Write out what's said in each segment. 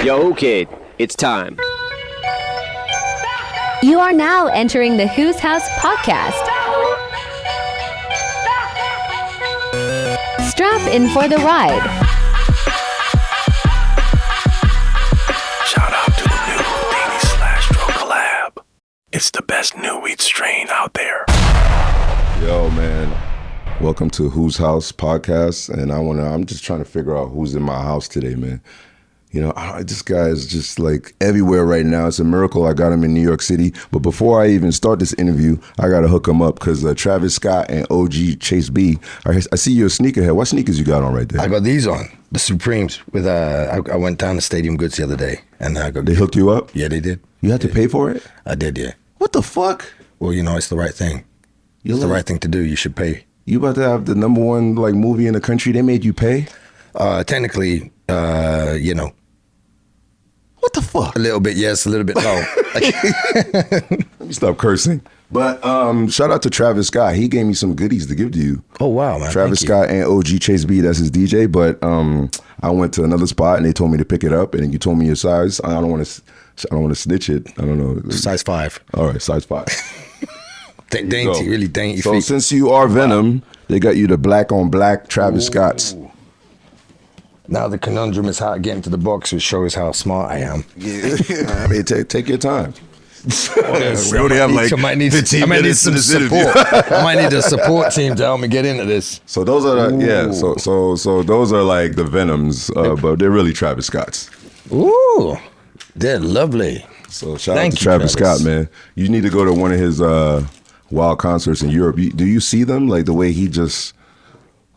Yo, WHOO Kid, it's time. You are now entering the Who's House podcast. Strap in for the ride. Shout out to the new Houdini/Dro collab. It's the best new weed strain out there. Yo, man. Welcome to Who's House podcast, and I'm just trying to figure out who's in my house today, man. You know, this guy is just like everywhere right now. It's a miracle I got him in New York City. But before I even start this interview, I got to hook him up because Travis Scott and OG Chase B. I see you're a sneakerhead. What sneakers you got on right there? I got these on, the Supremes. With I went down to Stadium Goods the other day, and I got. They hooked you up? Yeah, they did. You had to pay for it? I did, yeah. What the fuck? Well, you know, it's the right thing. It's the right thing to do. You should pay. You about to have the #1 like movie in the country? They made you pay? Technically, you know. What the fuck? A little bit, yes, a little bit no. Let me stop cursing. But shout out to Travis Scott. He gave me some goodies to give to you. Oh, wow, man. Travis Scott and OG Chase B, that's his DJ. But I went to another spot and they told me to pick it up. And you told me your size. I don't want to snitch it. I don't know. Size 5. All right, size 5. Dainty, really dainty so feet. Since you are Venom, they got you the black on black Travis Scotts. Now the conundrum is how to get into the box, which shows how smart I am. Yeah, I mean, take your time. We only have like 15 minutes some support. I might need a support team to help me get into this. So those are so those are like the Venoms, but they're really Travis Scotts. Ooh, they're lovely. So shout out to Travis Scott, man. You need to go to one of his wild concerts in Europe. Do you see them? Like the way he just.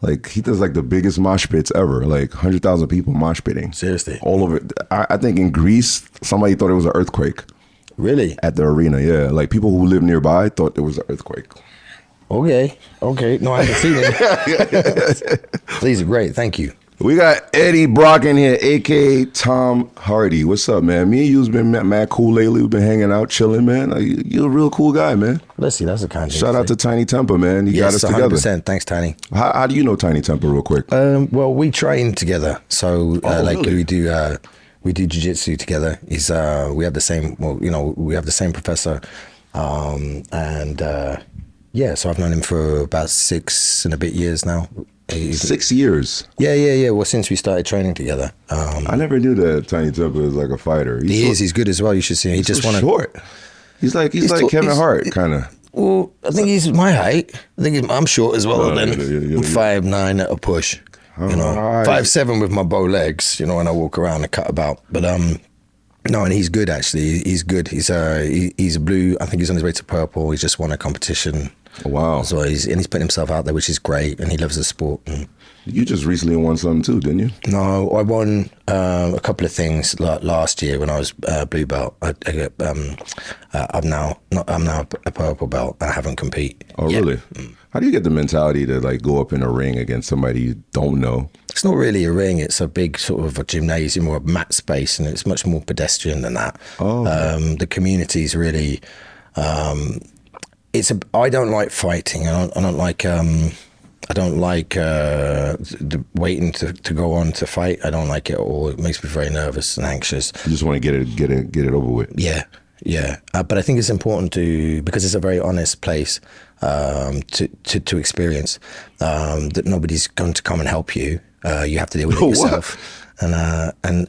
Like, he does, like, the biggest mosh pits ever. Like, 100,000 people mosh pitting. Seriously? All over. I think in Greece, somebody thought it was an earthquake. Really? At the arena, yeah. Like, people who live nearby thought it was an earthquake. Okay. No, I haven't seen it. These are great. Thank you. We got Eddie Brock in here, a.k.a. Tom Hardy. What's up, man? Me and you's been mad cool lately. We've been hanging out, chilling, man. Like, you're a real cool guy, man. Let's see. That's the kind of Shout out to Tiny Temper, man. He got us together. 100%. Thanks, Tiny. How do you know Tiny Temper, real quick? Well, we train together. So, really? we do jiu-jitsu together. We have the same. Well, you know, we have the same professor, yeah. So I've known him for about 6 and a bit years now. 6 years. Yeah. Well, since we started training together. I never knew that Tiny Temper was like a fighter. He's good as well. You should see him. He just wanted short. He's like Kevin Hart, kind of. Well, I think he's my height. I'm short as well. Then I'm 5'9" at a push. You know, 5'7" with my bow legs. You know, when I walk around and cut about. But no, and he's good actually. He's good. He's a blue. I think he's on his way to purple. He's just won a competition. Wow. So he's putting himself out there, which is great, and he loves the sport. You just recently won something too, didn't you? No, I won a couple of things last year when I was blue belt. I'm now a purple belt, and I haven't compete. Oh, yet. Really? How do you get the mentality to like go up in a ring against somebody you don't know? It's not really a ring. It's a big sort of a gymnasium or a mat space, and it's much more pedestrian than that. Oh. The community is really. I don't like fighting. I don't like waiting to go on to fight. I don't like it at all. It makes me very nervous and anxious. You just want to get it over with. Yeah. But I think it's important because it's a very honest place to experience that nobody's going to come and help you. You have to deal with it yourself. And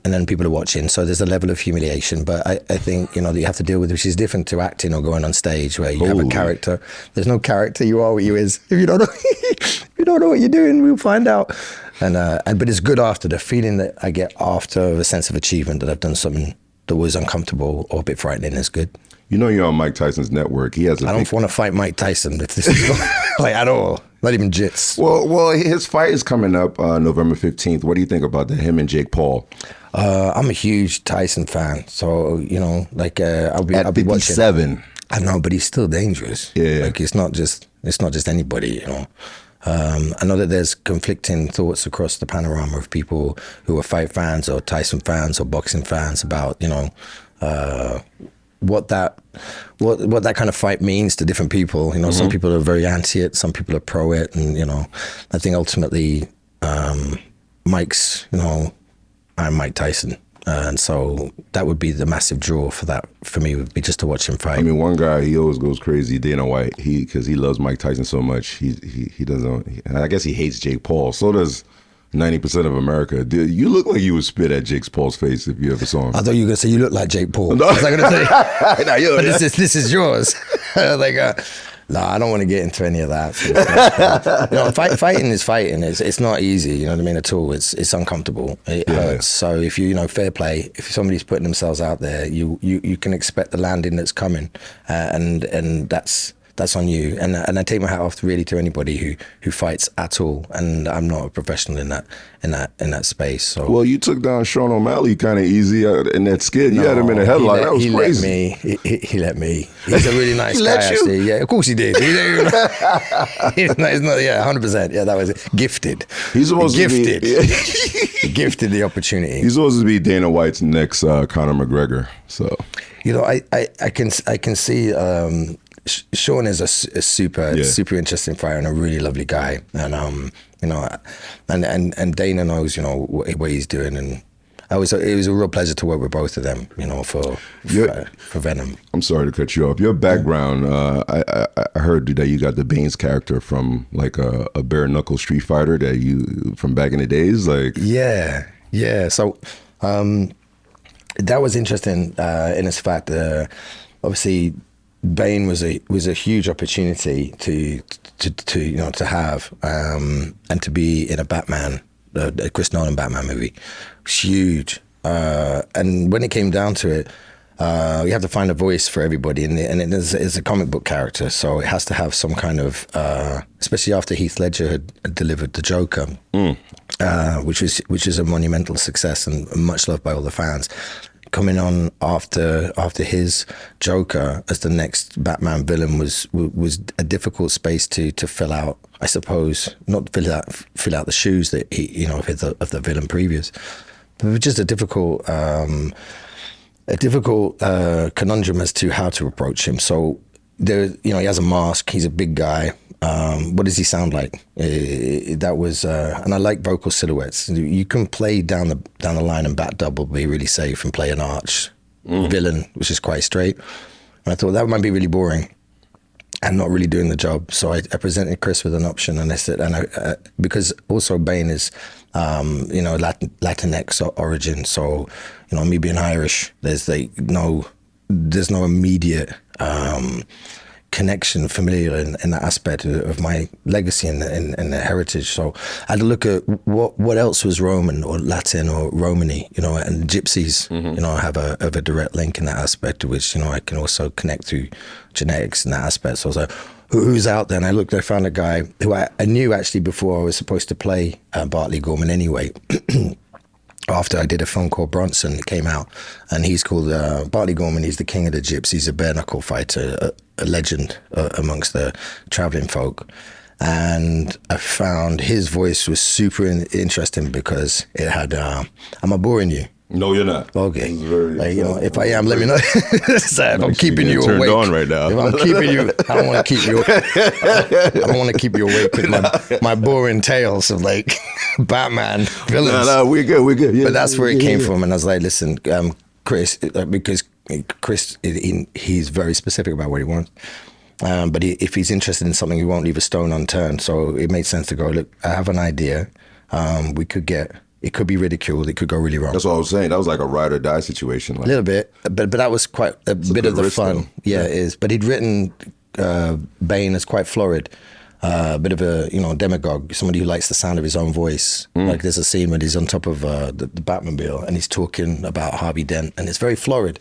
then people are watching, so there's a level of humiliation. But I think that you have to deal with, which is different to acting or going on stage, where you have a character. There's no character. You are what you is. If you don't know, if you don't know what you're doing, we'll find out. But it's good after the feeling that I get after a sense of achievement that I've done something that was uncomfortable or a bit frightening is good. You know you're on Mike Tyson's network. He has. I don't want to fight Mike Tyson if this is like at all. Not even jits. Well, his fight is coming up November 15th. What do you think about that? Him and Jake Paul. I'm a huge Tyson fan, so I'll be at 57. I know, but he's still dangerous. Yeah. Like it's not just anybody. I know that there's conflicting thoughts across the panorama of people who are fight fans or Tyson fans or boxing fans about what that kind of fight means to different people. Some people are very anti it, some people are pro it, and I think ultimately Mike's I'm Mike Tyson. And so that would be the massive draw for that, for me, would be just to watch him fight. I mean, one guy, he always goes crazy, Dana White, because he loves Mike Tyson so much. He doesn't, I guess he hates Jake Paul. So does 90% of America. Dude, you look like you would spit at Jake Paul's face if you ever saw him. I thought you were going to say you look like Jake Paul. No. I was going to say, Nah, but this is yours. No, I don't want to get into any of that. Fighting is fighting. It's not easy, you know what I mean, at all. It's uncomfortable. It hurts. So if fair play, if somebody's putting themselves out there, you can expect the landing that's coming, and that's on you. And I take my hat off really to anybody who fights at all. And I'm not a professional in that space. So well, you took down Sean O'Malley kind of easy in that skit. You had him in a headlock. That was crazy. He let me. He's a really nice guy. Actually, yeah, of course he did. He's not, yeah, 100%. Yeah, that was it. Gifted. He's supposed to be gifted the opportunity. He's supposed to be Dana White's next Conor McGregor. So I can see. Sean is a super interesting fighter and a really lovely guy, and and Dana knows what he's doing, and it was a real pleasure to work with both of them, for Venom. I'm sorry to cut you off. Your background, I heard that you got the Baines character from like a bare knuckle street fighter from back in the days, like yeah. So that was interesting in its fact. Obviously, Bane was a huge opportunity to have and to be in a Batman, a Chris Nolan Batman movie. It's huge, and when it came down to it, you have to find a voice for everybody, and it is a comic book character, so it has to have some kind of, especially after Heath Ledger had delivered the Joker, which is a monumental success and much loved by all the fans. Coming on after his Joker as the next Batman villain was a difficult space to fill out. I suppose not fill out the shoes that he of the villain previous, but it was just a difficult conundrum as to how to approach him. So there, he has a mask. He's a big guy. What does he sound like? That was, and I like vocal silhouettes. You can play down the line and bat double, be really safe, and play an arch villain, which is quite straight. And I thought that might be really boring and not really doing the job. So I presented Chris with an option, and I said, because also Bane is, Latinx origin. So, me being Irish, there's no immediate connection, familiar in that aspect of my legacy and the heritage. So I had to look at what else was Roman or Latin or Romany, and gypsies, have a direct link in that aspect, which, I can also connect through genetics in that aspect. So I was like, who's out there? And I found a guy who I knew actually before I was supposed to play Bartley Gorman anyway. After I did a film called Bronson, it came out, and he's called Bartley Gorman. He's the king of the gypsies, a bare knuckle fighter, a legend amongst the traveling folk. And I found his voice was super interesting because it had, am I boring you? No, you're not. Okay. If I am, let me know. If I'm keeping you turned awake. On right now. If I'm keeping you, I don't want to keep you. I don't want to keep you awake with my boring tales of like Batman villains. No, we're good. Yeah, but that's where it came from, and I was like, listen, Chris, because Chris, he's very specific about what he wants. But if he's interested in something, he won't leave a stone unturned. So it made sense to go, look, I have an idea. It could be ridiculed. It could go really wrong. That's what I was saying. That was like a ride or die situation. A little bit, but that was quite a bit of the fun. Though. Yeah, it is. But he'd written Bane as quite florid, a bit of a demagogue, somebody who likes the sound of his own voice. Like there's a scene where he's on top of the Batmobile and he's talking about Harvey Dent, and it's very florid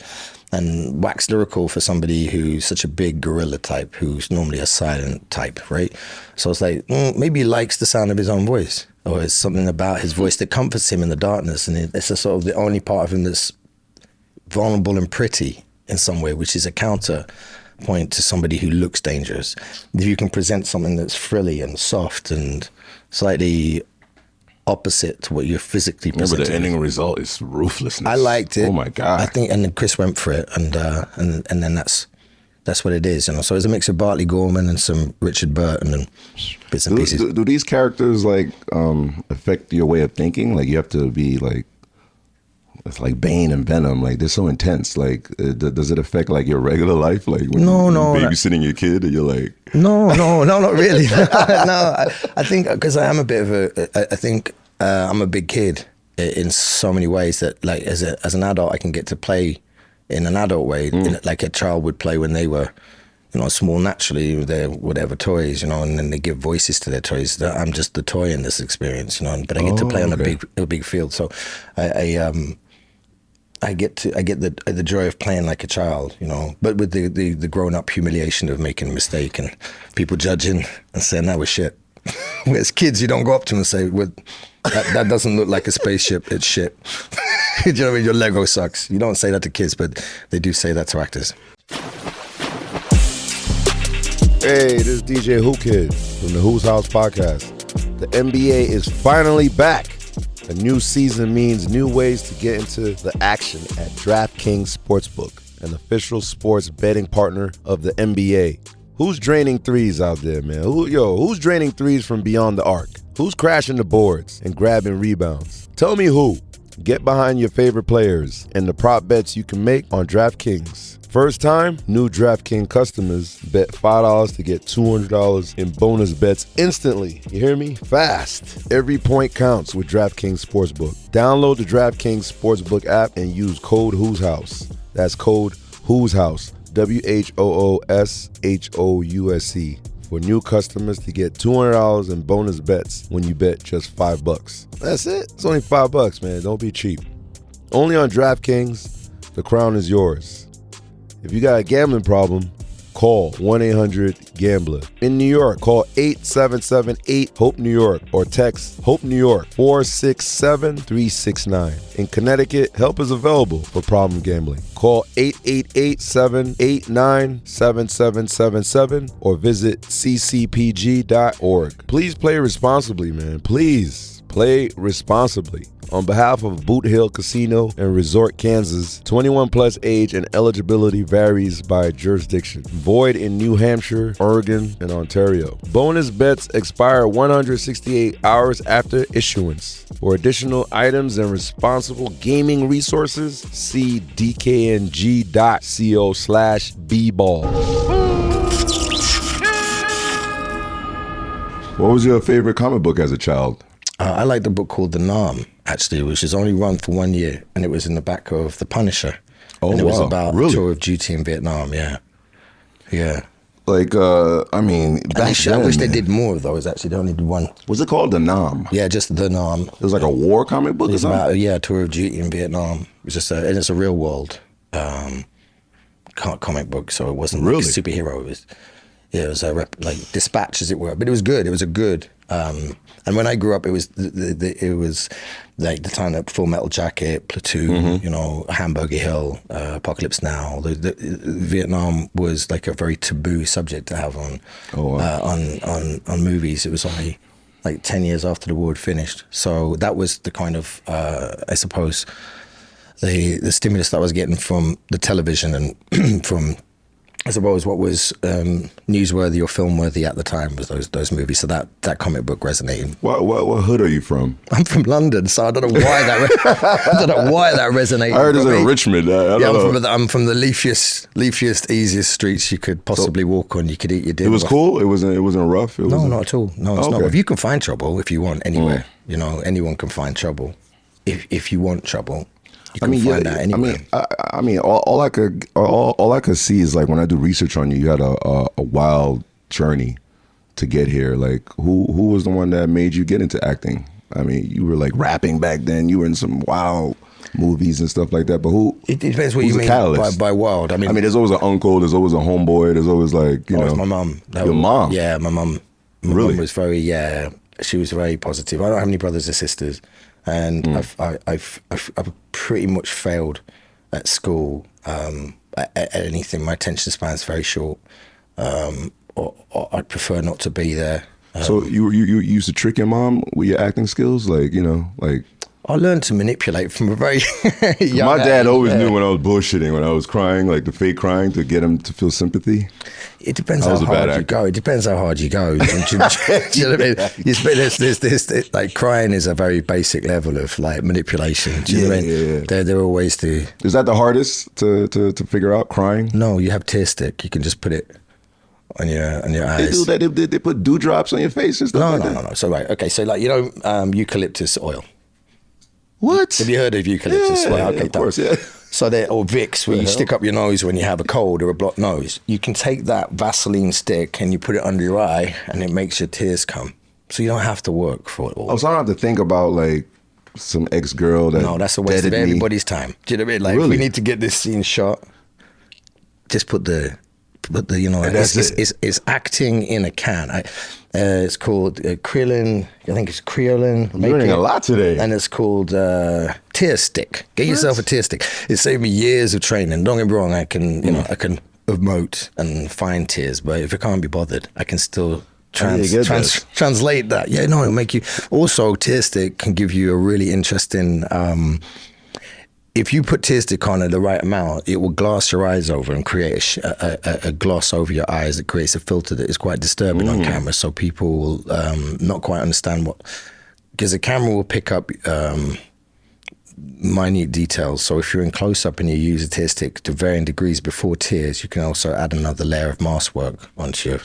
and wax lyrical for somebody who's such a big gorilla type, who's normally a silent type, right? So it's like maybe he likes the sound of his own voice. Or it's something about his voice that comforts him in the darkness, and it's a sort of the only part of him that's vulnerable and pretty in some way, which is a counterpoint to somebody who looks dangerous. If you can present something that's frilly and soft and slightly opposite to what you're physically presenting. Remember, the ending result is ruthlessness. I liked it. Oh my God! I think, and then Chris went for it, and then that's what it is, So it's a mix of Bartley Gorman and some Richard Burton and bits and pieces. Do these characters like affect your way of thinking? Like you have to be like It's like Bane and Venom. Like they're so intense. Like, does it affect like your regular life? Like when you're babysitting your kid, and you're like, no, not really. No, I think because I am a bit of a. I think I'm a big kid in so many ways that, like, as an adult, I can get to play in an adult way, like a child would play when they were, small naturally with their whatever toys, and then they give voices to their toys. I'm just the toy in this experience, but I get to play on a big field. So I get the joy of playing like a child, but with the grown up humiliation of making a mistake and people judging and saying that was shit. Whereas kids, you don't go up to them and say, well, that doesn't look like a spaceship, it's shit. You know what I mean? Your Lego sucks. You don't say that to kids, but they do say that to actors. Hey, this is DJ WHOO Kid from the Who's House podcast. The NBA is finally back. A new season means new ways to get into the action at DraftKings Sportsbook, an official sports betting partner of the NBA. Who's draining threes out there, man? Who's draining threes from beyond the arc? Who's crashing the boards and grabbing rebounds? Tell me who. Get behind your favorite players and the prop bets you can make on DraftKings. First time, new DraftKings customers bet $5 to get $200 in bonus bets instantly. You hear me? Fast. Every point counts with DraftKings Sportsbook. Download the DraftKings Sportsbook app and use code Who's House. That's code Who's House. WHOOSHOUSE for new customers to get $200 in bonus bets when you bet just $5. That's it. It's only $5, man. Don't be cheap. Only on DraftKings, the crown is yours. If you got a gambling problem, call 1-800-GAMBLER. In New York, call 877-8-HOPE-NEW YORK or text HOPE New York 467-369. In Connecticut, help is available for problem gambling. Call 888-789-7777 or visit ccpg.org. Please play responsibly, man. Please play responsibly. On behalf of Boot Hill Casino and Resort, Kansas, 21 plus age and eligibility varies by jurisdiction. Void in New Hampshire, Oregon, and Ontario. Bonus bets expire 168 hours after issuance. For additional items and responsible gaming resources, see dkng.co/bball. what was your favorite comic book as a child? I liked a book called The Nam, actually, which is only run for 1 year, and it was in the back of The Punisher. Oh, and it was wow. about Really? tour of duty in Vietnam, yeah. Like, I mean, back I then, wish they did more of those, actually. They only did one. Was it called The Nam? Yeah, just The Nam. It was like a war comic book or It's something? about, a tour of duty in Vietnam. It's just and it's a real world comic book, so it wasn't Really? like a superhero. It was like Dispatch, as it were. But it was good. It was a good. And when I grew up, it was it was like the time that Full Metal Jacket, Platoon, Hamburger Hill, Apocalypse Now. Vietnam was like a very taboo subject to have on movies. It was only like 10 years after the war had finished. So that was the kind of I suppose the stimulus that I was getting from the television and from, I suppose, what was newsworthy or filmworthy at the time was those movies. So that comic book resonated. What hood are you from? I'm from London, so I don't know why that resonated. I heard it's in Richmond. I'm from the leafiest, easiest streets you could possibly walk on. You could eat your dinner. It was cool? It wasn't rough? No, not at all. No, it's not. Okay. If you can find trouble, if you want, anywhere, anyone can find trouble. If you want trouble, you can find that anywhere. I mean, all I could see is like when I do research on you, you had a wild journey to get here. Like, who was the one that made you get into acting? I mean, you were like rapping back then. You were in some wild movies and stuff like that. But It depends what you mean by wild. I mean, there's always an uncle. There's always a homeboy. There's always like it's my mum. Your mom? Yeah, my mum. My Really? mum was she was very positive. I don't have any brothers or sisters, and I've pretty much failed at school. At anything, my attention span's very short. Or I'd prefer not to be there. So you used to trick your mom with your acting skills, like I learned to manipulate from a very young My dad age. always knew when I was bullshitting, when I was crying, like the fake crying, to get him to feel sympathy. It depends I how was a bad hard you actor. go. It depends how hard you go. Do you know what I mean? There's, like crying is a very basic level of like manipulation. Do you know what I mean? There are ways to. Is that the hardest to figure out, crying? No, you have tear stick. You can just put it on your They eyes. do that. They put dewdrops on your face and stuff like that. No. So right, okay. So like eucalyptus oil. What? Have you heard of eucalyptus? Yeah, Well, okay, of course, yeah. So or Vicks, where you stick up your nose when you have a cold or a blocked nose. You can take that Vaseline stick and you put it under your eye, and it makes your tears come. So you don't have to work for it all. Oh, so I don't have to think about like some ex-girl that No, that's a waste of deaded me. everybody's time. Do you know what I mean? Like, Really? if we need to get this scene shot, just put the And that's it's acting in a can. It's called Krillin. I think it's Krillin. I'm learning a lot today. And it's called tear stick. Get yourself a tear stick. It saved me years of training. Don't get me wrong. I can I can emote and find tears, but if I can't be bothered, I can still translate that. Yeah, no, it'll make you. Also, tear stick can give you a really interesting. If you put tear stick on at the right amount, it will glass your eyes over and create a gloss over your eyes that creates a filter that is quite disturbing on camera. So people will not quite understand because the camera will pick up minute details. So if you're in close up and you use a tear stick to varying degrees before tears, you can also add another layer of mask work onto your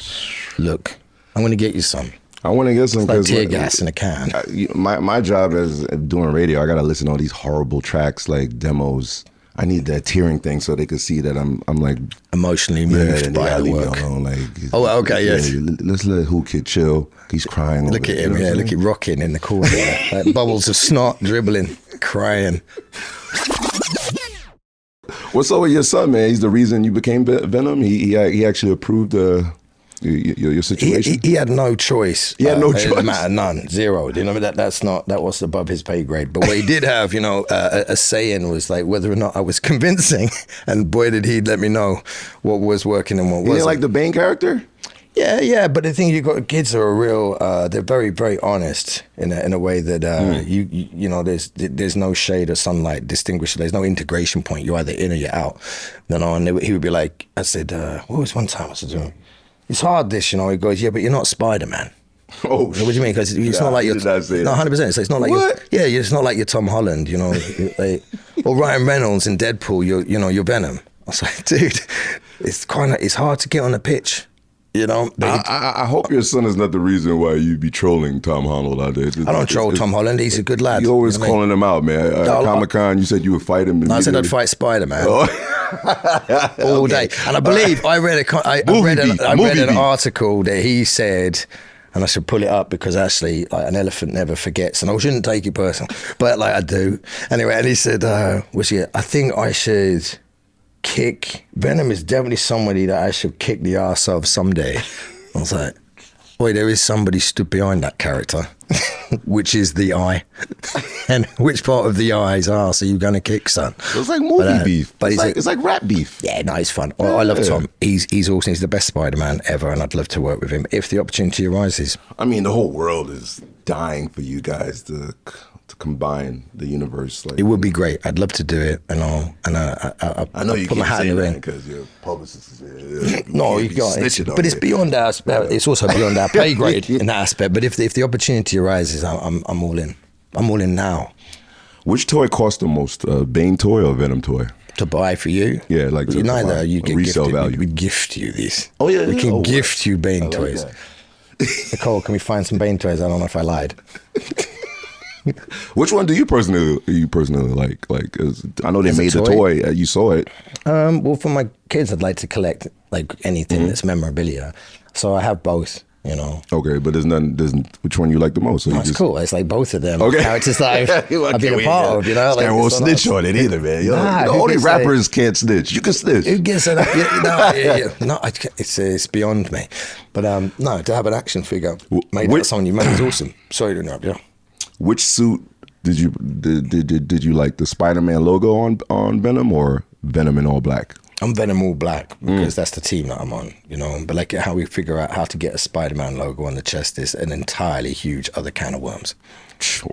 look. I'm going to get you some. I want to get some It's like because tear gas in a can. my job as doing radio, I got to listen to all these horrible tracks like demos. I need that tearing thing so they could see that I'm like Emotionally moved and by they the leave me work. alone. Like, Oh, okay, yes. Let's let WHOO Kid chill. He's crying. Look at him, look at rocking in the corner, like bubbles of snot dribbling, crying. What's up with your son, man? He's the reason you became Venom. He actually approved your situation. He had no choice. He had no It choice. didn't matter, none, zero. You know, that was above his pay grade. But what he did have, a saying was like whether or not I was convincing, and boy did he let me know what was working and what You wasn't. didn't like the Bane character? Yeah, but the thing you got, kids are a real. They're very, very honest in a way that there's no shade of sunlight distinguished. There's no integration point. You're either in or you're out. And he would be like, I said, what was one time I said to him? It's hard, this, He goes, yeah, but you're not Spider-Man. Oh, What do you mean? Because it's not like you're. did not say No, that. 100%. So it's not like What? it's not like you're Tom Holland, or Ryan Reynolds in Deadpool. You're Venom. I was like, dude, it's hard to get on the pitch. I hope your son is not the reason why you be trolling Tom Holland out there. I don't troll Tom Holland. He's a good lad. You always know what I mean? calling him out, man. At Comic-Con, you said you would fight him. No, I said I'd immediately. fight Spider-Man Oh. all day. And I believe I read an article that he said, and I should pull it up because actually, like, an elephant never forgets, and I shouldn't take it personal, but like I do. Anyway, and he said, I think I should kick. Venom is definitely somebody that I should kick the ass of someday. I was like, boy, there is somebody stood behind that character, which is the eye. And which part of the eye's ass are you going to kick, son? It's like movie beef. But It's like rap beef. Yeah, no, he's fun. I love Tom. He's awesome. He's the best Spider-Man ever, and I'd love to work with him if the opportunity arises. I mean, the whole world is dying for you guys to combine the universe. Like, It would be great. I'd love to do it, I I know you put my can't hat say in the that ring. because your publicist is No, you got it. But it's beyond our. It's also beyond our pay grade in that aspect. But if the opportunity arises, I'm all in. I'm all in now. Which toy cost the most, Bane toy or Venom toy? To buy for you? Yeah, like to buy. neither. You A get resale gifted. value. We gift you these. Oh, yeah, we yeah. can Oh, gift you Bane like toys. that. Nicole, can we find some Bane toys? I don't know if I lied. Which one do you personally like? Like, I know they As a made the toy? toy. You saw it. Well, for my kids, I'd like to collect like anything Mm-hmm. that's memorabilia. So I have both. Okay, but there's which one you like the most? So you It's cool. It's like both of them Okay. characters that I've been a part of. This Like, guy won't it's not- snitch on it either, man. Nah, who Only gets, rappers can't snitch. You can snitch. Who gets it? No, it's beyond me. But no, to have an action figure made out of someone you made is awesome. Sorry to interrupt you. Which suit did you like? The Spider-Man logo on Venom or Venom in all black? I'm Venom all black because that's the team that I'm on, But like how we figure out how to get a Spider-Man logo on the chest is an entirely huge other can of worms.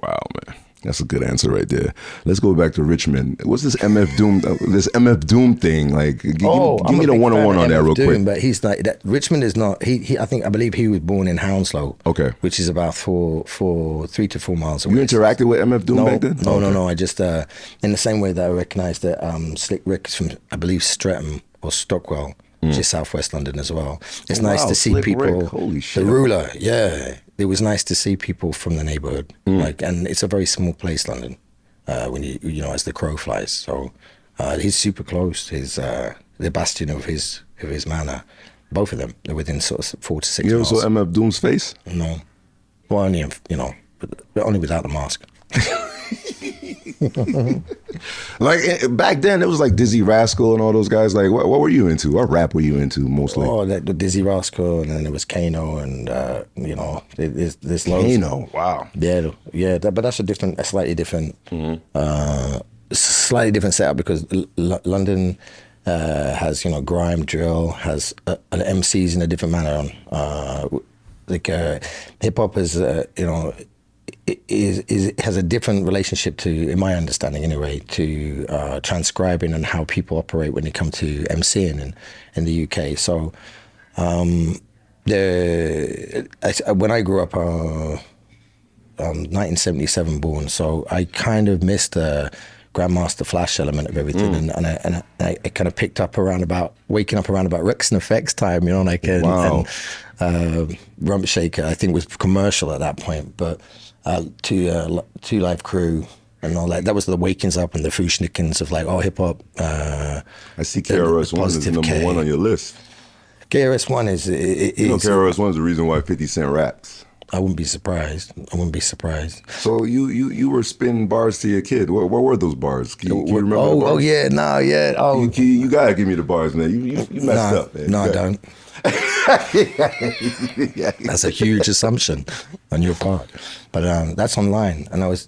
Wow, man. That's a good answer right there. Let's go back to Richmond. What's this MF Doom? This MF Doom thing? Like, give me the 101 on that real quick. But he's like that. Richmond is not. I believe he was born in Hounslow. Okay, which is about 3 to 4 miles away. You interacted with MF Doom back then? No. I just in the same way that I recognised that Slick Rick is from, I believe, Streatham or Stockwell, which is southwest London as well. It's nice to see Slick people. Rick. Holy shit! The ruler, yeah. It was nice to see people from the neighbourhood, and it's a very small place, London. When you know, as the crow flies. So he's super close. He's the bastion of his manor. Both of them, they're within sort of 4 to 6 miles. You ever saw MF Doom's face? No. Well, only, but only without the mask. Like back then, it was like Dizzy Rascal and all those guys. Like, what were you into? What rap were you into mostly? Oh, the Dizzy Rascal, and then there was Kano, and there's loads. Kano, wow. Yeah, but that's a slightly different setup because London has grime, drill, has MCs in a different manner. Hip hop is has a different relationship to, in my understanding anyway, to transcribing and how people operate when they come to MCing in the UK. So when I grew up, 1977 born, so I kind of missed the Grandmaster Flash element of everything, and I kind of picked up waking up around about Rex and Effects time, and Rump Shaker, I think was commercial at that point, but Two Live Crew and all that was the wakings up and the Fushnikins of hip hop. I see KRS-One is number 1 on your list. KRS-One is KRS-One is the reason why 50 Cent raps. I wouldn't be surprised. So you were spinning bars to your kid. What were those bars? Can you remember the bars? Oh yeah, no, yeah. Oh, you gotta give me the bars, man. You messed up, man. No, I don't. That's a huge assumption on your part, but that's online. And that's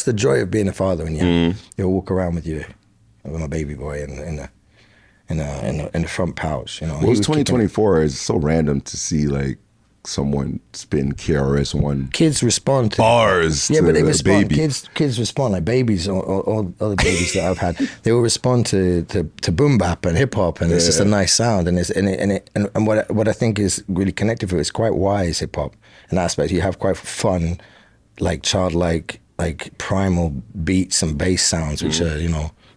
the joy of being a father when you walk around with my baby boy in the front pouch. Well, it's 2024. It's so random to see someone spin KRS-One. Kids respond to bars. Yeah, but they respond. Baby. Kids respond like babies. All other babies that I've had, they will respond to boom bap and hip hop, and it's just a nice sound. And what I think is really connected to it is quite wise hip hop in that aspect. You have quite fun, childlike, primal beats and bass sounds, which are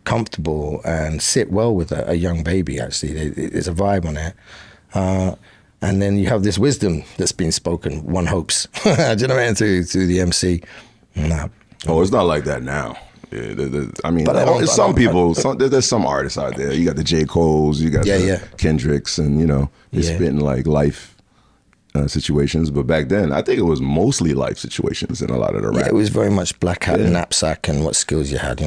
comfortable and sit well with a young baby. Actually, there's a vibe on it. And then you have this wisdom that's been spoken, one hopes. Do you know what I mean? To the MC. No. Oh, it's not like that now. Yeah, there's some artists out there. You got the J. Cole's, you got the Kendricks, and they're spitting life situations. But back then, I think it was mostly life situations in a lot of the rap. Yeah, it was very much black hat, knapsack, and what skills you had.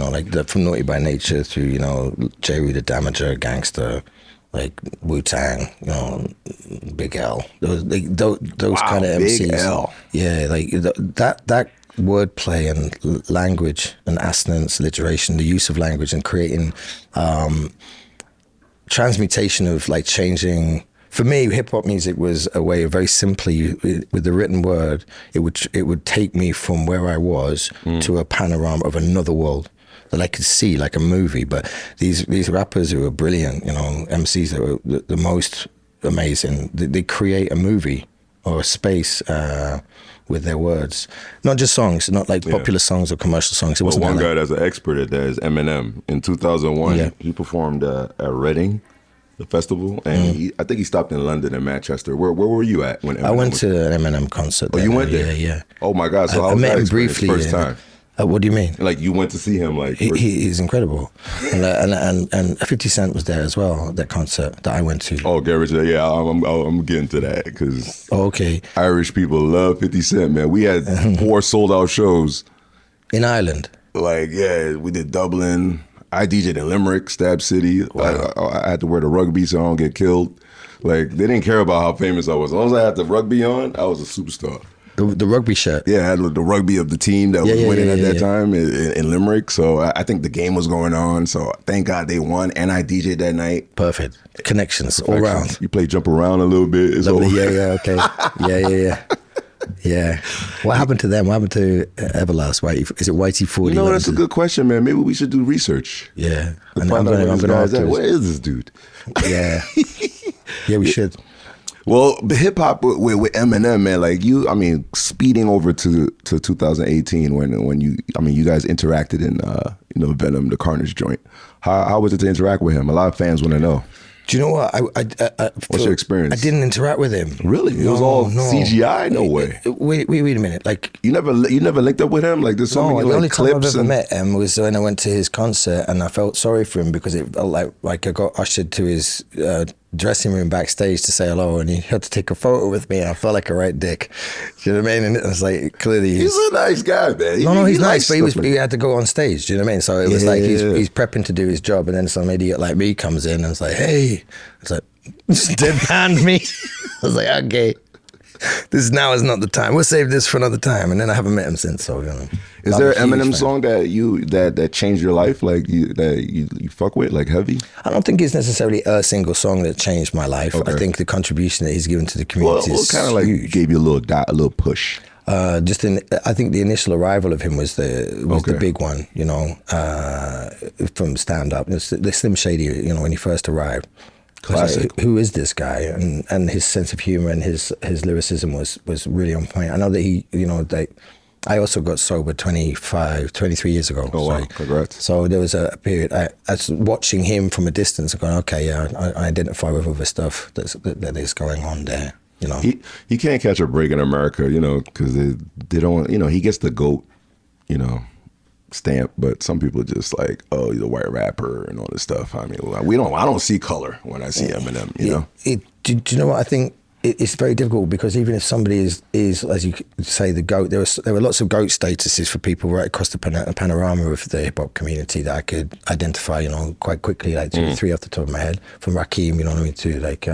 From Naughty by Nature through J. Rue the Damager, Gangster. Wu-Tang, Big L, those kind of MCs. Big L. Yeah, that wordplay and language and assonance, alliteration, the use of language and creating transmutation of changing. For me, hip hop music was a way of very simply, with the written word, it would take me from where I was to a panorama of another world that I could see like a movie. But these rappers who are brilliant, MCs that are the most amazing, they create a movie or a space with their words. Not just songs, not popular songs or commercial songs. It wasn't one guy that's an expert at that is Eminem. In 2001, he performed at Reading, the festival, and I think he stopped in London and Manchester. Where were you at when Eminem I went to an Eminem concert. Oh, you went there? Yeah. Oh my God! So I met him briefly. First time. What do you mean? You went to see him? He's incredible, and 50 Cent was there as well. That concert that I went to. Oh, Garage, yeah, I'm getting to that because okay, Irish people love 50 Cent, man. We had 4 sold out shows in Ireland. We did Dublin. I DJ'd in Limerick, Stab City. Wow. I had to wear the rugby so I don't get killed. They didn't care about how famous I was. As long as I had the rugby on, I was a superstar. The rugby shirt. Yeah, I had the rugby of the team that was winning at that time in Limerick. So I think the game was going on. So thank God they won. And I DJ'd that night. Perfect. Connections all around. You play jump around a little bit. It's over. Yeah, okay. Yeah. Yeah. What happened to them? What happened to Everlast? Is it YT40? You know, that's a good question, man. Maybe we should do research. Yeah. I'm gonna where is this dude? Yeah. Yeah, we should. Well, hip hop with Eminem, man, like speeding over to 2018 when you guys interacted in Venom, the Carnage joint. How was it to interact with him? A lot of fans want to know. Do you know what? What's your experience? I didn't interact with him. Really? It was all CGI? No way. Wait a minute. Like you never linked up with him? Like there's so many the only clips time I've ever met him was when I went to his concert, and I felt sorry for him because it felt like I got ushered to his dressing room backstage to say hello, and he had to take a photo with me, and I felt like a right dick. Do you know what I mean? And it was like, clearly he's a nice guy, man. He's nice, but he had to go on stage. Do you know what I mean? So it was like he's prepping to do his job, and then some idiot like me comes in and it's like, hey, it's like just deadpanned me. I was like, okay, this now is not the time. We'll save this for another time. And then I haven't met him since. So is there an Eminem song that changed your life, like you fuck with, like heavy? I don't think it's necessarily a single song that changed my life. Okay. I think the contribution that he's given to the community is kind of like huge. Gave you a little push. I think the initial arrival of him was the big one, from stand up. The Slim Shady, when he first arrived. Classic. Like, who is this guy? And his sense of humor and his lyricism was really on point. I know that I also got sober 23 years ago. Oh, wow. Congrats. So there was a period, I was watching him from a distance and going, okay, yeah, I identify with other stuff that is going on there. He can't catch a break in America, because they don't, he gets the GOAT, stamp, but some people just like, oh, he's a white rapper and all this stuff. I mean, I don't see color when I see Eminem, Do you know what I think? It's very difficult because even if somebody is as you say, the GOAT, there were lots of GOAT statuses for people right across the panorama of the hip hop community that I could identify, quite quickly, like 2 or 3 off the top of my head, from Rakim, to like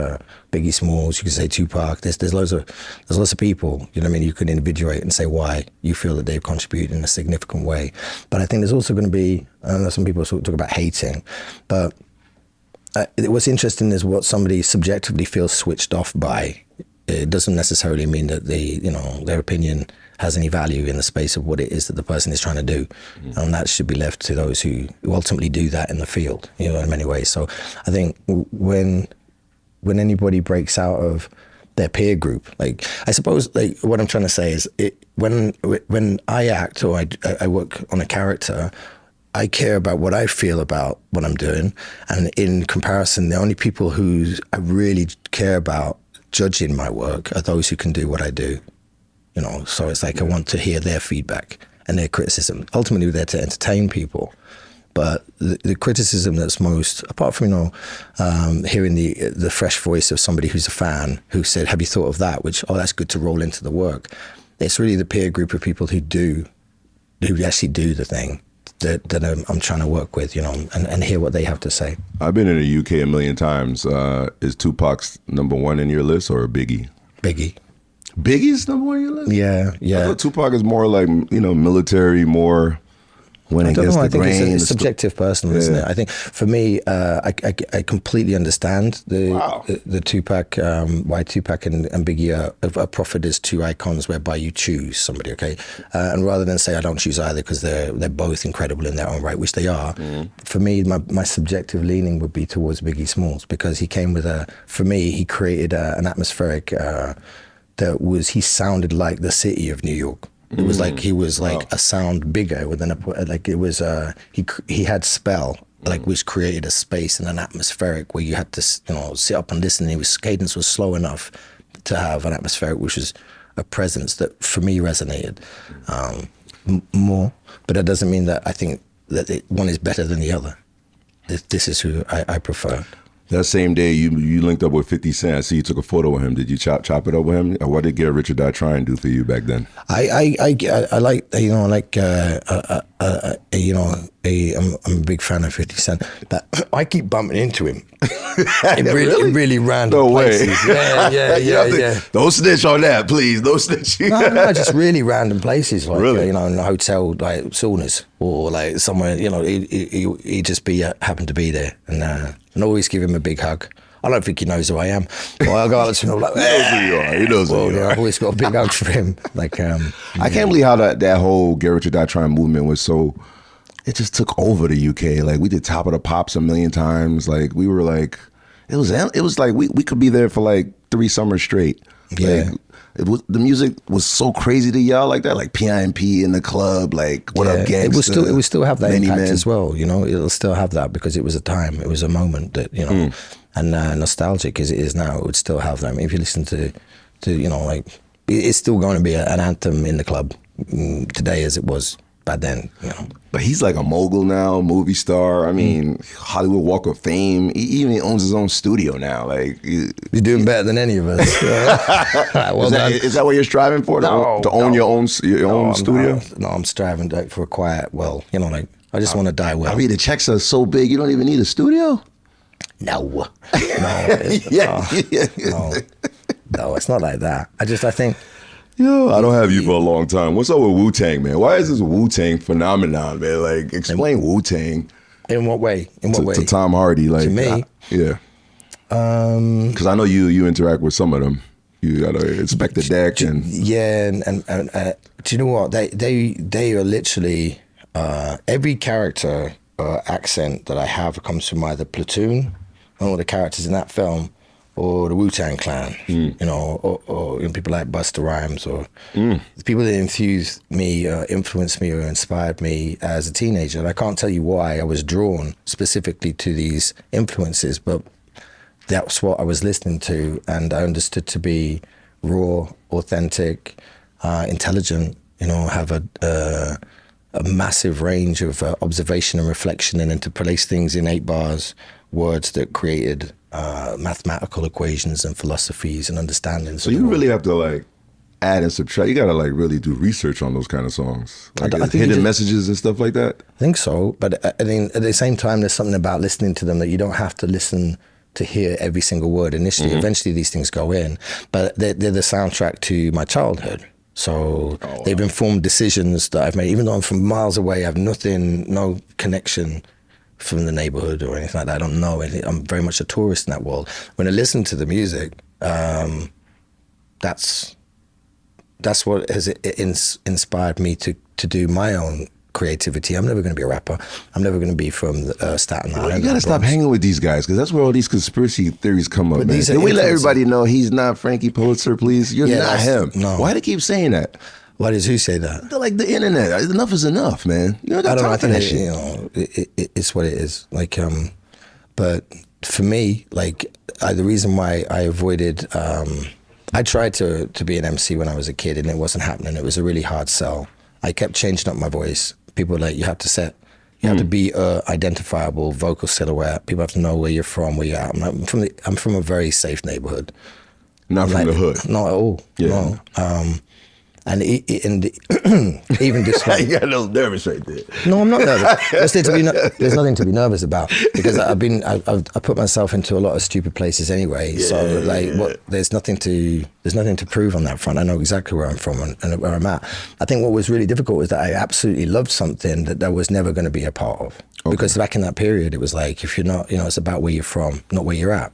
Biggie Smalls. You could say Tupac. There's lots of people, you can individuate and say why you feel that they've contributed in a significant way. But I think there's also going to be, I know some people talk about hating, but what's interesting is what somebody subjectively feels switched off by. It doesn't necessarily mean that their opinion has any value in the space of what it is that the person is trying to do. And that should be left to those who ultimately do that in the field, in many ways. So I think when anybody breaks out of their peer group, like, I suppose, like, what I'm trying to say is when I act or I work on a character, I care about what I feel about what I'm doing. And in comparison, the only people who I really care about judging my work are those who can do what I do. So it's like I want to hear their feedback and their criticism. Ultimately, we're there to entertain people. But the criticism that's most, apart from, hearing the fresh voice of somebody who's a fan who said, have you thought of that? Which, that's good to roll into the work. It's really the peer group of people who actually do the thing that I'm trying to work with, and hear what they have to say. I've been in the UK a million times. Is Tupac's number one in your list or Biggie? Biggie. Biggie's number one in your list? Yeah. I thought Tupac is more like, military, more went against the grain. I think it's subjective, personal, isn't it? I think for me, I completely understand the Tupac, why Tupac and Biggie are proffered as two icons whereby you choose somebody, okay? And rather than say I don't choose either because they're both incredible in their own right, which they are, for me, my subjective leaning would be towards Biggie Smalls because he came with he created an atmospheric he sounded like the city of New York. It was like he was like a sound bigger he had spell, which created a space and an atmospheric where you had to sit up and listen. His cadence was slow enough to have an atmospheric which was a presence that for me resonated more. But that doesn't mean that I think that one is better than the other. This is who I prefer. That same day, you linked up with 50 Cent. I see you took a photo with him. Did you chop it up with him? Or what did Get Rich or Die Trying do for you back then? I'm a big fan of 50 Cent, but I keep bumping into him in really random places. Yeah. Don't snitch on that, please. Don't snitch. No, just really random places, like in a hotel, like saunas, or like somewhere. He just happen to be there, and always give him a big hug. I don't think he knows who I am. Well, I'll go out to him like, He knows who you are. He knows who you are. I've always got a big hug for him. Like, I can't believe how that whole Get Rich or Die Trying movement was so. It just took over the UK. Like we did Top of the Pops a million times. Like we were like, it was like we could be there for like 3 summers straight. Yeah. Like, the music was so crazy to y'all like that, like PIMP in the club, like what up, gangsta. It will still have that impact Men. as well. You know, it'll still have that because it was a time, it was a moment that and nostalgic as it is now, it would still have that. I mean, if you listen to like it's still going to be an anthem in the club today as it was back then. But he's like a mogul now, movie star. I mean, Hollywood Walk of Fame. He even owns his own studio now. Like he's doing better than any of us. Well, is that what you're striving for? To own your own studio? No, I'm striving for a quiet. Well, like I just want to die well. I mean, the checks are so big, you don't even need a studio. No, No, it's not like that. I think. Yo, I don't have you for a long time. What's up with Wu-Tang, man? Why is this Wu-Tang phenomenon, man? Like, explain Wu-Tang. In what way? To Tom Hardy, like to me, yeah. Because I know you interact with some of them. You gotta inspect the deck and do you know what they are literally every character accent that I have comes from either Platoon, one of the characters in that film, or the Wu-Tang Clan, or people like Busta Rhymes, or the people that infused me, influenced me, or inspired me as a teenager. And I can't tell you why I was drawn specifically to these influences, but that's what I was listening to, and I understood to be raw, authentic, intelligent, have a massive range of observation and reflection, and then to place things in 8 bars, words that created mathematical equations and philosophies and understandings. So you really have to like add and subtract. You got to like really do research on those kind of songs, like I think hidden messages and stuff like that. I think so, but I think at the same time, there's something about listening to them that you don't have to listen to hear every single word initially. Eventually, these things go in, but they're the soundtrack to my childhood. So they've informed decisions that I've made, even though I'm from miles away. I have no connection from the neighborhood or anything like that. I don't know anything. I'm very much a tourist in that world. When I listen to the music, that's what has inspired me to do my own creativity. I'm never going to be a rapper. I'm never going to be from Staten Island. You got to stop hanging with these guys, because that's where all these conspiracy theories come up, man. Can we let everybody know he's not Frankie Pulitzer, please? You're not him. No. Why do they keep saying that? Why does who say that? They're like the internet. Enough is enough, man. You don't got time for that shit. It's what it is. Like, but for me, like, the reason why I avoided, I tried to be an MC when I was a kid, and it wasn't happening. It was a really hard sell. I kept changing up my voice. People were like, you have to be identifiable vocal silhouette. People have to know where you're from, where you're at. I'm from a very safe neighborhood. Not from the hood. Not at all. Yeah. No. And even this one, you got a little nervous right there. No, I'm not nervous. There's nothing to be nervous about, because I put myself into a lot of stupid places anyway. Yeah, so there's nothing to prove on that front. I know exactly where I'm from and where I'm at. I think what was really difficult was that I absolutely loved something that I was never going to be a part of. Okay. Because back in that period, it was like, if you're not, it's about where you're from, not where you're at.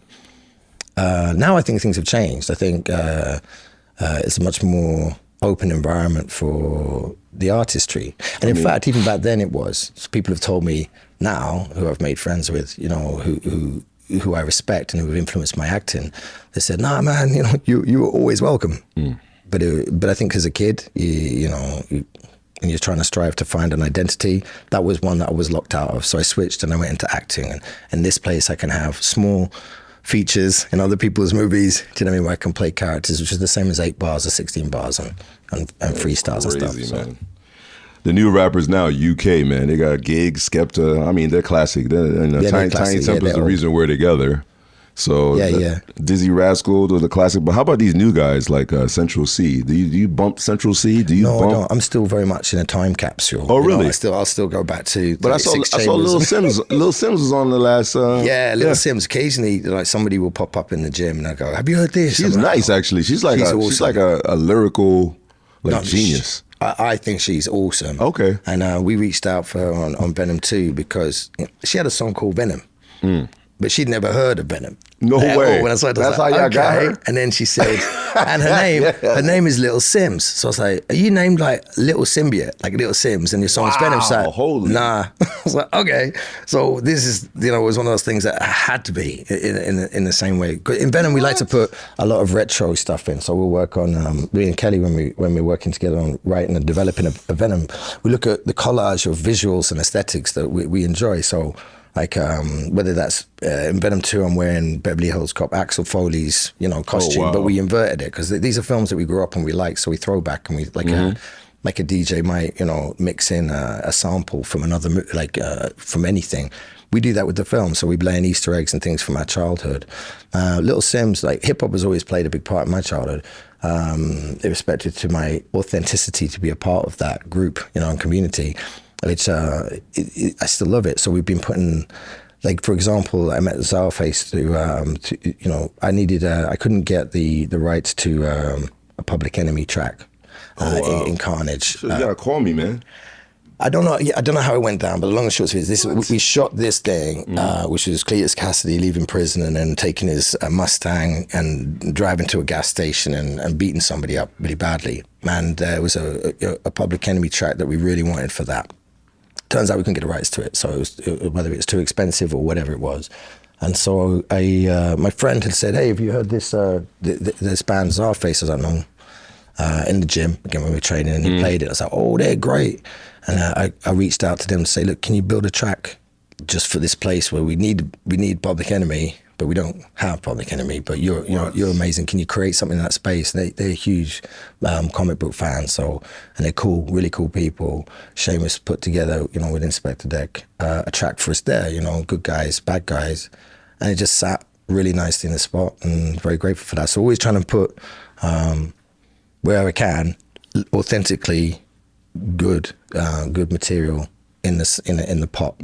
Now I think things have changed. I think it's a much more open environment for the artistry. And in fact, even back then it was. So people have told me now, who I've made friends with, who I respect and who have influenced my acting, they said, nah, man, you were always welcome. But I think as a kid, and you're trying to strive to find an identity, that was one that I was locked out of. So I switched and I went into acting. And in this place I can have small features in other people's movies, do you know what I mean, where I can play characters, which is the same as 8 bars or 16 bars and freestyles and stuff. So. The new rappers now, UK, man, they got Gig, Skepta. I mean, they're classic. Tiny Temple's the reason we're together. So Dizzy Rascal, they're the classic. But how about these new guys like Central C? Do you bump Central C? No, I don't. I'm still very much in a time capsule. Oh, really? I'll still go back to. But I saw Lil Sims. Lil Sims was on the last. Lil Sims. Occasionally, like somebody will pop up in the gym and I go, "Have you heard this?" She's nice, actually. She's like a lyrical genius. I think she's awesome. Okay. And we reached out for her on Venom 2 because she had a song called Venom. but she'd never heard of Venom. No way. When I saw it, I was That's like, how y'all got her? And then she said, and her name is Little Sims. So I was like, are you named like Little Symbiote, like Little Sims, and your song's Venom? She's like, holy. nah. I was like, okay. So this is, it was one of those things that had to be in the same way. In Venom, we like to put a lot of retro stuff in. So we'll work on, me and Kelly, when we're working together on writing and developing a Venom, we look at the collage of visuals and aesthetics that we enjoy. So like whether that's in Venom 2, I'm wearing Beverly Hills Cop Axel Foley's costume, but we inverted it because these are films that we grew up and we like, so we throw back and we like a DJ might mix in a sample from another from anything. We do that with the film, so we blend in Easter eggs and things from our childhood. Little Sims, like hip hop has always played a big part in my childhood. Irrespective to my authenticity to be a part of that group, and community. I still love it. So we've been putting, like, for example, I met Czarface I couldn't get the rights to a Public Enemy track in Carnage. So you gotta call me, man. I don't know how it went down, but the long and short of it is we shot this thing, which was Cletus Cassidy leaving prison and then taking his Mustang and driving to a gas station and beating somebody up really badly. And there was a Public Enemy track that we really wanted for that. Turns out we couldn't get the rights to it, so whether it was too expensive or whatever it was. And so my friend had said, hey, have you heard this band Czarface? I was like, no. In the gym, again, when we were training, and he played it. I was like, oh, they're great. And I reached out to them to say, look, can you build a track just for this place where we need Public Enemy, but we don't have Public Enemy, but you're amazing. Can you create something in that space? They're huge comic book fans, and they're cool, really cool people. Seamus put together, with Inspector Deck, a track for us there, good guys, bad guys. And it just sat really nicely in the spot, and very grateful for that. So always trying to put, where I can, authentically good material in the pop.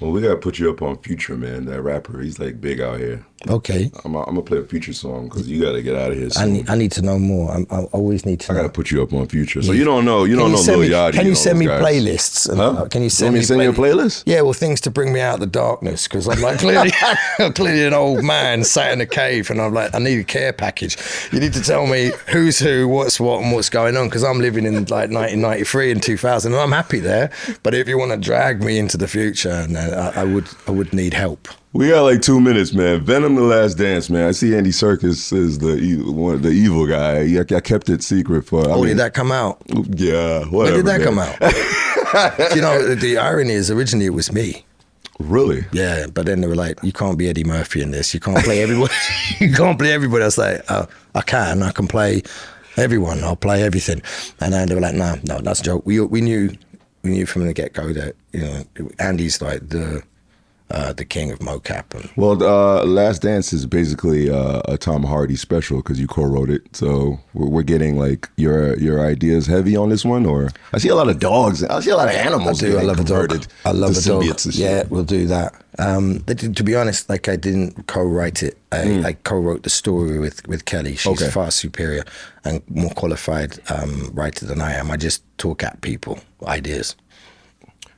Well, we gotta put you up on Future, man. That rapper, he's like big out here. Okay. I'm gonna play a Future song because you gotta get out of here soon. I need to know more. I always need to know. I gotta put you up on Future. So you don't know Lil Yachty. Can you send me playlists? Can you send me you a playlist? Yeah, well, things to bring me out of the darkness, because I'm like clearly an old man sat in a cave, and I'm like, I need a care package. You need to tell me who's who, what's what, and what's going on, because I'm living in like 1993 and 2000, and I'm happy there. But if you want to drag me into the future, I would need help. We got like 2 minutes, man. Venom: The Last Dance, man. I see Andy Serkis is the evil guy. I kept it secret for. Did that come out? Yeah, whatever. When did that come out? The irony is originally it was me. Really? Yeah, but then they were like, you can't be Eddie Murphy in this. You can't play everybody. You can't play everybody. I was like, I can play everyone. I'll play everything. And then they were like, no, that's a joke. We knew from the get-go that Andy's like the king of mocap. Well, Last Dance is basically a Tom Hardy special because you co-wrote it. So we're getting like your ideas heavy on this one, or I see a lot of dogs. I see a lot of animals. I love a dog. I love a dog. Yeah, we'll do that. To be honest, like I didn't co-write it. I co-wrote the story with Kelly. She's far superior and more qualified writer than I am. I just talk at people, ideas.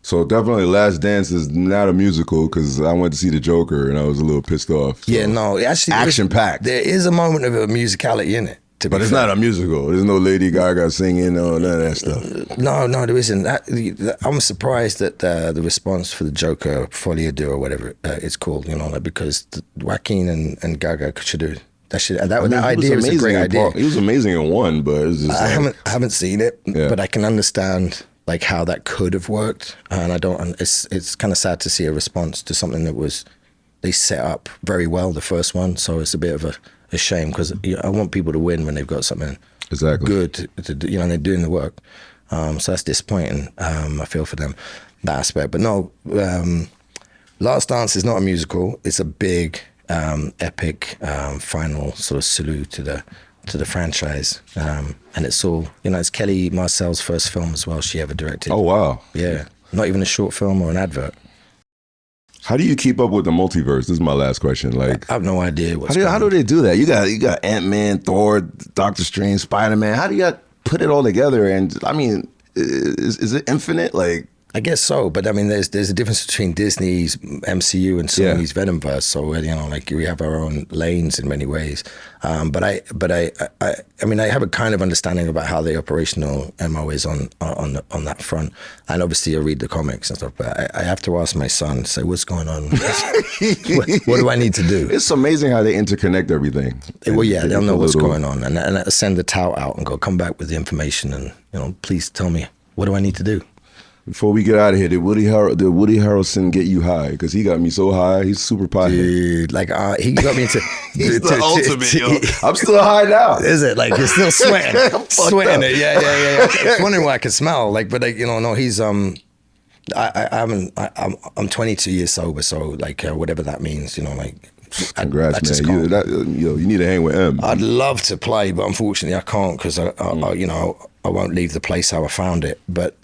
So definitely Last Dance is not a musical because I went to see The Joker and I was a little pissed off. So. Yeah, no, actually action-packed. There is a moment of a musicality in it. But it's not a musical. There's no Lady Gaga singing or none of that stuff. No, there isn't. I'm surprised that the response for The Joker, Folie Deux or whatever it's called, because Joaquin and Gaga should do that idea is a great idea. He was amazing in one, but it's just I haven't seen it, but I can understand like how that could have worked, and I don't. It's kind of sad to see a response to something that they set up very well the first one. So it's a bit of a shame because I want people to win when they've got something good to do, and they're doing the work. So that's disappointing. I feel for them that aspect, but no. Last Dance is not a musical. It's a big, epic final sort of salute to the franchise, and it's all it's Kelly Marcel's first film as well she ever directed. Oh wow! Yeah, not even a short film or an advert. How do you keep up with the multiverse? This is my last question. Like, I have no idea how do they do that? You got Ant-Man, Thor, Doctor Strange, Spider-Man. How do you put it all together? And I mean, is it infinite? Like, I guess so, but I mean, there's a difference between Disney's MCU and Sony's Venomverse. So like we have our own lanes in many ways. But I mean, I have a kind of understanding about how the operational MO is on that front, and obviously I read the comics and stuff. But I have to ask my son, say, what's going on? what do I need to do? It's amazing how they interconnect everything. Well, yeah, they'll know what's going on, and I send the tout out and go, come back with the information, and please tell me, what do I need to do? Before we get out of here, did Woody Harrelson get you high? Because he got me so high. He's super pothead. Dude, like he got me into. He's the ultimate, yo. I'm still high now. Is it? Like you're still sweating, sweating it? Yeah. I was wondering why I could smell. Like, but no, he's I'm 22 years sober, so like whatever that means, like. Congrats, man. You need to hang with M. I'd love to play, but unfortunately I can't because I won't leave the place how I found it. But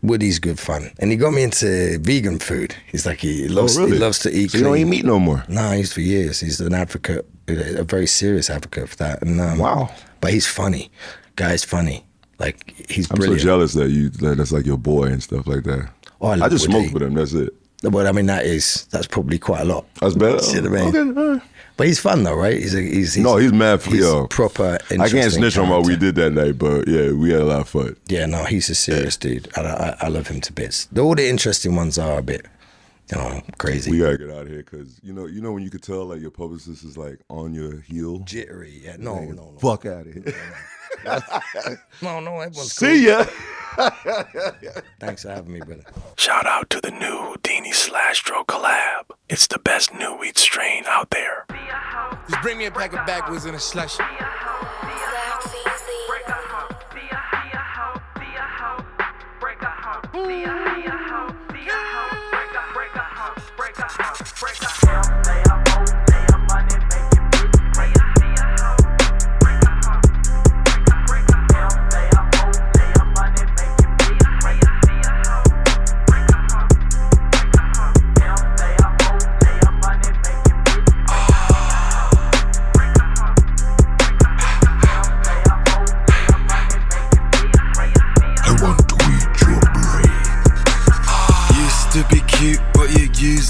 Woody's good fun, and he got me into vegan food. He's like he loves to eat. So you don't eat meat no more? No, he's for years. He's an advocate, a very serious advocate for that. And wow, but he's funny. Guy's funny. Like he's brilliant. I'm so jealous that's like your boy and stuff like that. Oh, I just smoke with him. That's it. But I mean, that's probably quite a lot. That's better. You know what I mean? Okay, but he's fun though, right? He's mad for yo. Proper. I can't snitch on what we did that night, but yeah, we had a lot of fun. Yeah, no, he's a serious dude. I love him to bits. All the interesting ones are a bit, crazy. We gotta get out of here because you know when you could tell like your publicist is like on your heel, jittery. Yeah, no. Fuck out of here. No, everyone's See ya. Thanks for having me, brother. Shout out to the new Houdini/Dro collab. It's the best new weed strain out there. Just bring me a pack of backwoods and a slush.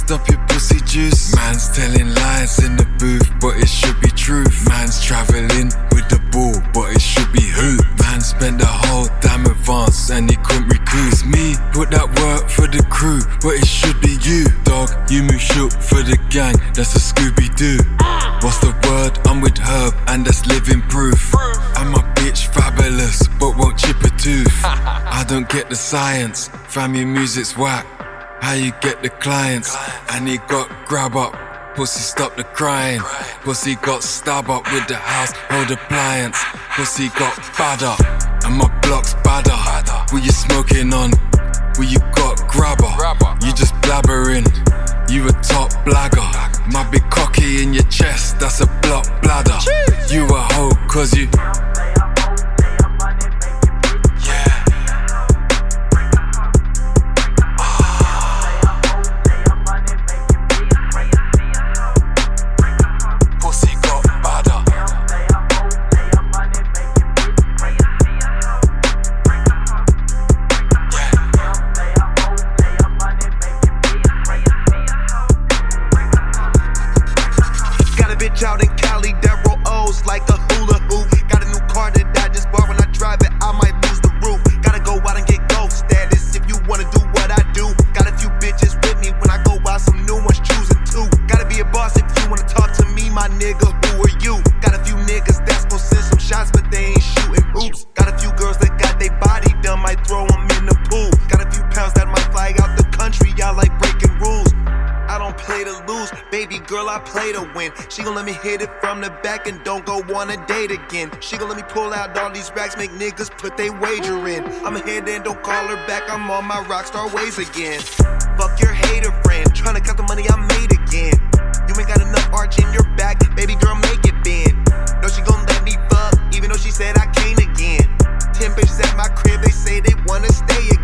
Up your pussy juice. Man's telling lies in the booth, but it should be truth. Man's traveling with the ball, but it should be hoop. Man spent the whole damn advance and he couldn't recoup. It's me, put that work for the crew, but it should be you. Dog, you move shook for the gang, that's a Scooby-Doo. What's the word? I'm with Herb and that's living proof. And my bitch fabulous, but won't chip a tooth. I don't get the science, fam, your music's whack. How you get the clients, and he got grab up. Pussy stop the crying. Pussy got stab up with the household appliance. Pussy got bad up, and my block's badder. Who you smoking on? Who you got grabber? You just blabbering, you a top blagger. My big cocky in your chest, that's a block bladder. You a hoe cause you out in Cali that roll O's like a hula hoop. Got a new car that I just bought. When I drive it, I might lose the roof. Gotta go out and get ghost status if you wanna do what I do. Got a few bitches with me when I go out, some new ones choosing too. Gotta be a boss if you wanna talk to me, my nigga. Who are you? Got a few niggas that's gon' send some shots, but they ain't shooting hoops. Got a few girls that got they body done, might throw them in the pool. Got a few pounds that might fly out the country, y'all like breaking rules. I don't play to lose, baby girl, I play to win. She gon' let me hit it from the back and don't go on a date again. She gon' let me pull out all these racks, make niggas put they wager in. I'ma hit and don't call her back, I'm on my rockstar ways again. Fuck your hater friend, tryna count the money I made again. You ain't got enough arch in your back, baby girl, make it bend. No, she gon' let me fuck, even though she said I can't again. 10 bitches at my crib, they say they wanna stay again.